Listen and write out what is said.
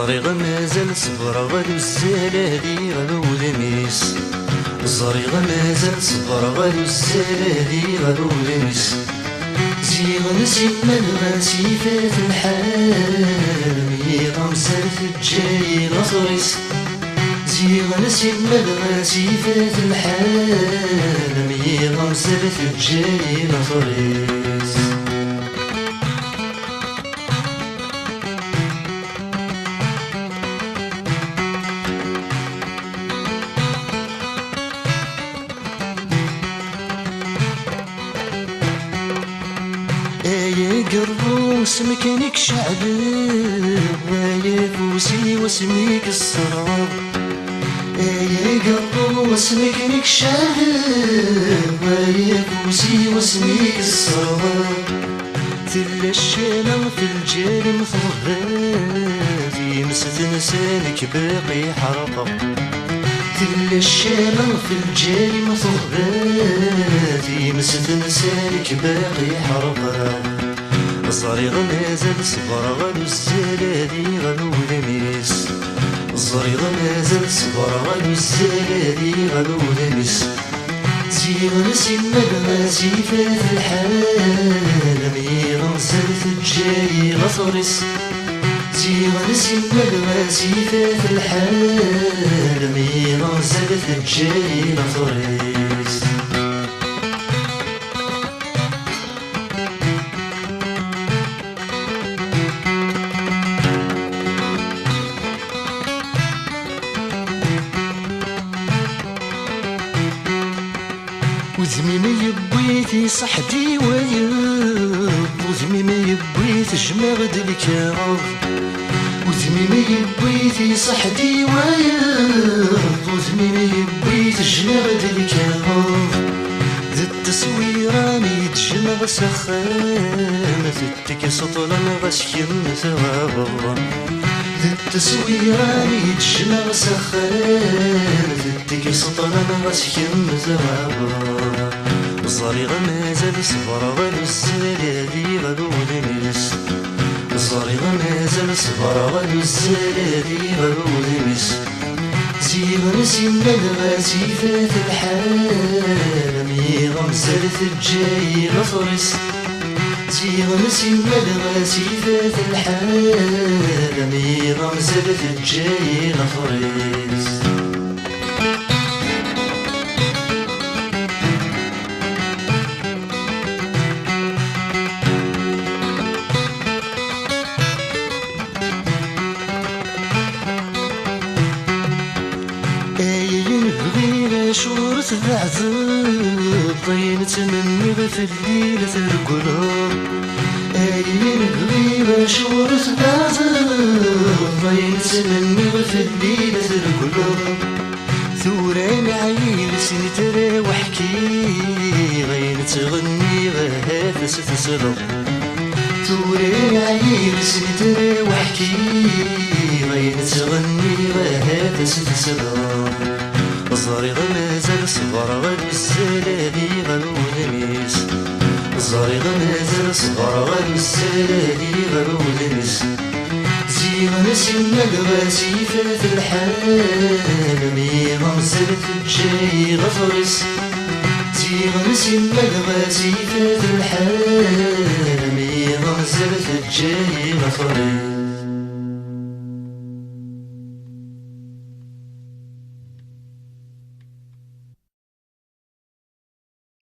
زريغ مازال صبر غدو الزلالي غدو ذميس زريغ مازال صبر غدو الزلالي غدو ذميس زيغ نسيما الغاسي فات الحال يغمسر في الجاي نصريس زيغ نسيما الغاسي فات الحال يغمسر في الجاي نصريس يا قروس مكانك شعبي يا فوسي واسميك السراب يا قروس مكانك شعبي يا فوسي واسميك السراب تلا الشالة في الجال مفضل يمس لسانك باقي حرقة تلا الشالة في الجال مفضل يمس لسانك باقي حرقة زريغ مازال صبر غدو الزلالي غدو ذميس زريغ مازال صبر غدو الزلالي غدو ذميس زيغ نسيما الغاسي فات الحال ميغمسر في الجاي غصريس زيغ نسيما الغاسي فات الحال ميغمسر في الجاي غصريس وذمي ما يبويتي صحدي ويب وذمي ما يبويت جماغ الكراب وذمي ما يبويتي صحدي ويب وذمي ما يبويت جماغ الكراب ذا التصويرة ميت جماغ سخان ذتك سطلا غسكن ثواب ذا التصويرة ميت جماغ سخان ذتك سطلا غسكن ثواب زريغ مازال صبر غدو الزلالي غدو ذميس زريغ مازال صبر غدو الزلالي غدو ذميس زيغ نسيما الغاسي فات الحال ميغمسر في الجاي غصريس زيغ نسيما الغاسي فات الحال ميغمسر في الجاي غصريس شورة العذاب ضينت مني في الليلة القلوب نبغي شورة العذاب ضينت مني في الليلة القلوب ثوران عيل سنترى وحكي غين تغني غهات ستسرب ثوران عيل سنترى وحكي غين تغني غهات ستسرب زريغ مازال صبر غدو الزلالي غدو ذميس زريغ مازال صبر غدو الزلالي غدو ذميس زيغ نسيما الغاسي فات الحال ميغمسر في الجاي غصريس زيغ نسيما الغاسي فات الحال ميغمسر في الجاي غصريس